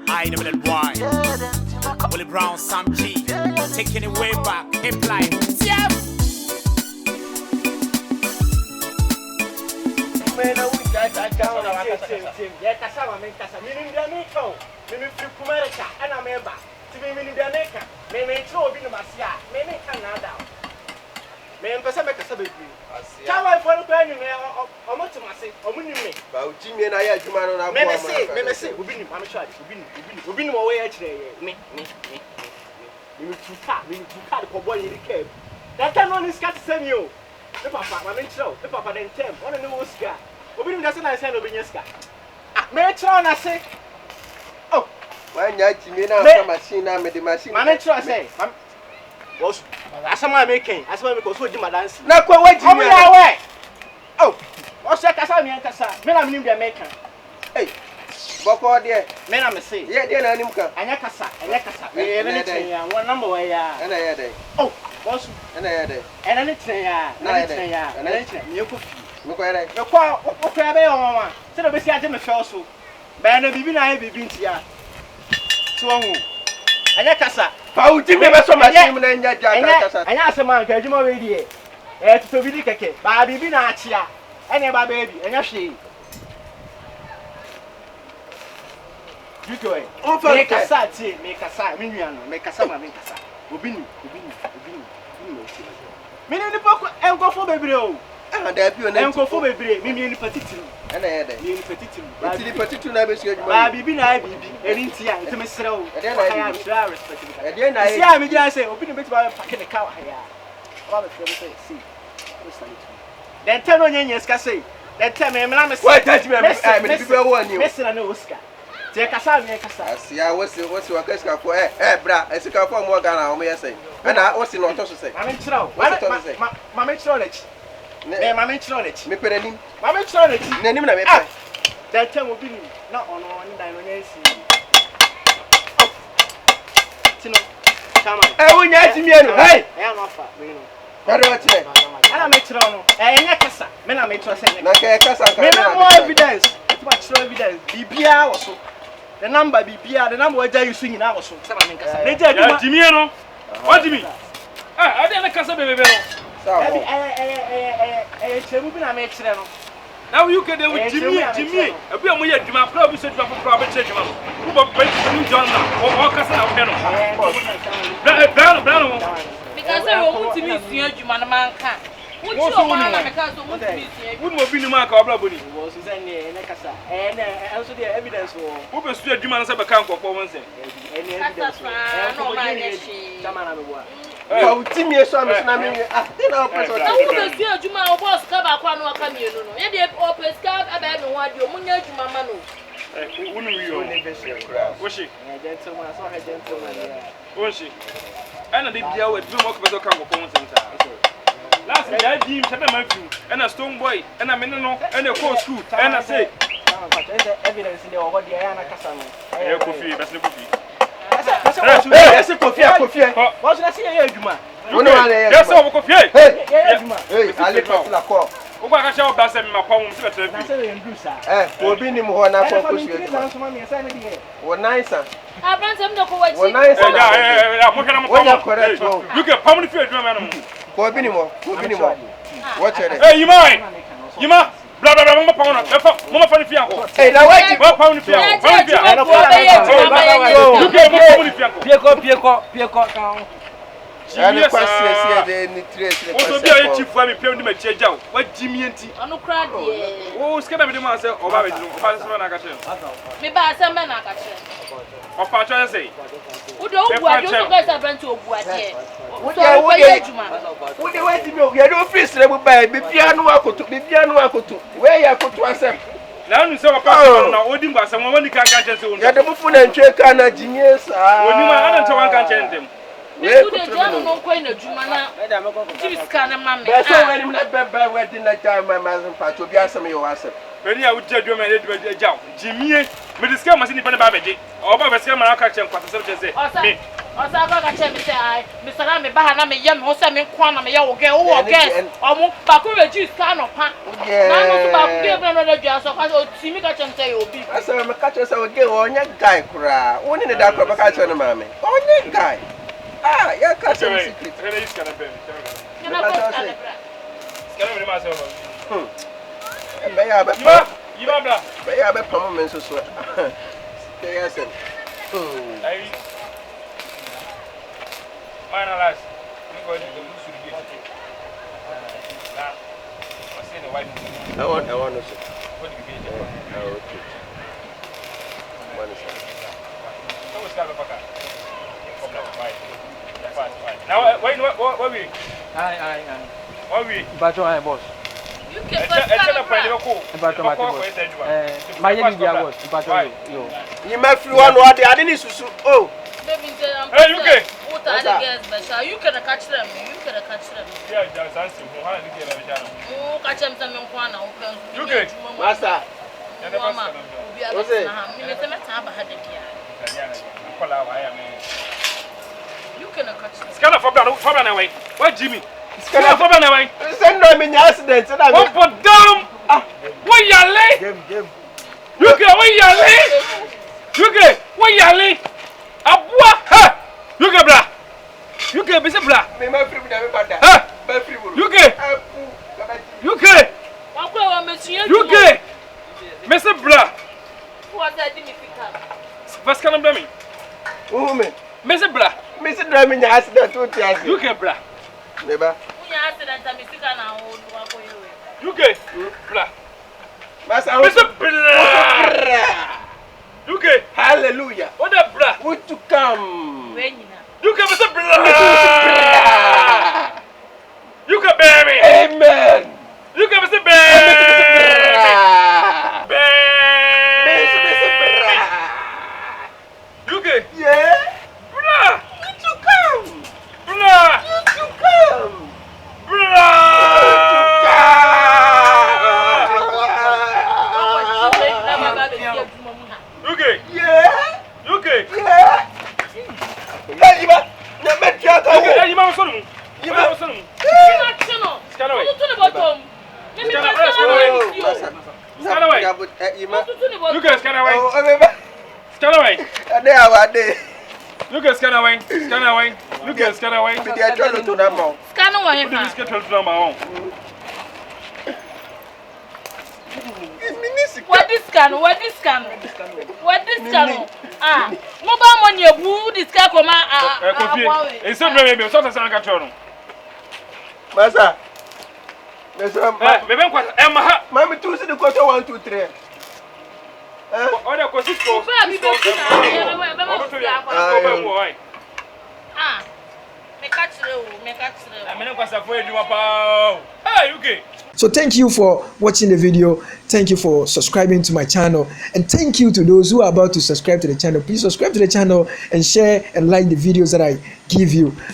I never let wine. Willie Brown, Sam G. Taking it way back. Hip life. Yeah. Man, I wish I down. Yeah, Cassava, make Cassa. Meaning the Amico. Meaning to Kumerica. And I'm ever. To be meaning the America. May throw in the Masia. May come now down. May Cassava Cassabi. Tell my phone burning or much to myself or winning me. But Jimmy and I had you man on. May I say, we've been, I'm sure, we've been away actually. Me. You too far, for boy in the cave. That time on is cat send you. The papa, my mentor, the papa then tell. One of the most guy. We doesn't I send over your sky. Metro, I say. Oh, when you're Jimmy now, machine, I made the machine. My mentor, I say. Was as I'm making, as well because what you my dance. Now, what you away? Oh, what's that? Cassami and Cassa, men I'm in the American. Hey, Boko, dear, men I'm a say, yeah, dear Animka, and Yakasa, and Yakasa, and one number way, and I had it. Oh, was and I had it, and anything, and anything, you could look at it. Your qual, what crab on, said a Jim Felsu, Banner Bibina, I be been to ya. So, and Yakasa. How did you so much? And ask a man, Kajimo radio. It's so really cake. Baby, be not here. And a baby, and a she. You go. Make a sat, make a sat, minion, make a summer, make a sat. Ubini. Meaning the book and go for baby. And there be an go for baby, meaning the particular. And I had a particular baby, be not and in tea, to Miss Row. And then I am sure respectful. And then I see, I mean, I say, open a bit by packing a cow here. See. Then tell on your Cassie. Then tell me, I'm a sweat. I'm a no Oscar. Take a salve, make a salve. See, I was what's your casca for bra, I took out for more than I may say. And I was in what to say. I'm in trouble. My knowledge. My knowledge. Me put him. My knowledge. Then that time will be not on one dimension. Come on. I won't get me. Hey, I am offer. I'm a trouble. And Yakasa. Men are made to say, no evidence. Much evidence. BBA also. The number BBA, the number where you swing now also. Jimmy, what do you mean? I didn't Casa baby. Now you can do with Jimmy. A bit more yet, my probably said for private church. Who will pay for John or Casa of Penal? Because I want to meet you, man. Wouldn't be the mark of Blabuni was in Casa and also the evidence for who pursued you man as a camp for once. Any evidence? Oh, Timmy, so I'm I think you my boss cover one come here. You did open scarf about what you munya to Mamma. Was she? Gentleman, I saw her gentleman. Was she? And I did deal with two more better camp for once. Last week I gave him and a stone boy and a minute and a course school and I say evidence in the over the Ayana Casano. Coffee, that's the coffee. That's a coffee. What's I say? That's all coffee. Hey, I live off la call. Oh, I shall pass him my poems. We'll be in one for nicer. I brought him the poet. Look at how many feet, man. For minimum. Watch it. Hey, you mind? You ma? Blah blah blah. Mama funny fianco. Hey, now wait. What pound fianco? Pieko. Jimmy, also be a chief for me. Pay me change out. What Jimmy and T? I no cry. Oh, scared of the man say. Oh, baby, no. Pastor na kache. Me ba asem na kache. Of pastor say. Who do you want to guys are brand to Obuade? What do you want to do? You don't feel straight by me piano akoto. Where you akoto asem? Now you say pastor na odi ngba asem won ni kan kan chese won. You don't move na ntwe kan na Jimmy sa. Oni ma ana ntwe wan kan chese dem. We do the job no ko na djuma na. Jimmy scan na mama. Be so when na be wedding na time my man part obi asem you asem. When you would do me do jaw. Jimmy, me discuss machine pa na ba be de. O ba be scam na ka chen kwata se say. Me Osaka ka che me say I Mr. Na me ba na me ye me ho say me kwa na me ye wo ge wo guest omo ba ko register no pa na no so ba ge be no na dua so ka o timi ka che me say obi asa me ka che say wo ge onya guy kura woni ne da kura ba ka che no ma me onya guy ah ya ka che me secret Really is gonna be. you know what I Can you myself? be ya be You are blah. be ya be pam me so so yes Hey. Finalize. We go to the loose with it. Now, I see the white. I want no so What do you mean? okay one is So what's got the fuck? Now, wait, what we? Aye. What we? But I boss. You I can tell a friend of cool. But my boss. My name is boss. But yo. you my free one what I didn't susu oh baby say I'm Hey, you get? what are the girls but you can catch them Yeah, just answer. How do you get a channel? oh catch them some kwa na You get? master mama obi ala na me say me ta ba ha de bia you can catch them Scan for Fabian away. What Jimmy? Scan for Fabian away. send no me accident na What for damn? What yale? game You get what yale? You get what yale? Abua ha! You get bra. You get be bra. me my free me bada Ha! my free You get. You get. wa kwa wa mesuye You get. Mr. Bra. what that me fika Vas can me. woman Mr. Bra. me say drive me accident to tias You get bra. neba unya accident me fika na o wa ko yewe You get bra. master Mr. Bra. You get. hallelujah What the bra? would to come we nyina You get Mr. Bra. You get baby. amen You get Mr. Baby. You get. yeah Bra. would to come Bra. would to come Bra. You get. yeah You get. yeah hey you na me try to Hey, you mama son. You mama son. Scan away. Scan away. You get scan away. Scan away. ade awade You get scan away. Scan away. You get scan away. me dey try to na mo You just get to my own. What this can? Ah, mobile money ebu this can come It's not maybe so that's an actor. master me say Maybe quite Emma. mami tu se de koto 1 2 3 Other causes for. Ah, me catch you. I mean, what's up for you about? Hey, okay. So thank you for watching the video. Thank you for subscribing to my channel. And thank you to those who are about to subscribe to the channel. Please subscribe to the channel and share and like the videos that I give you.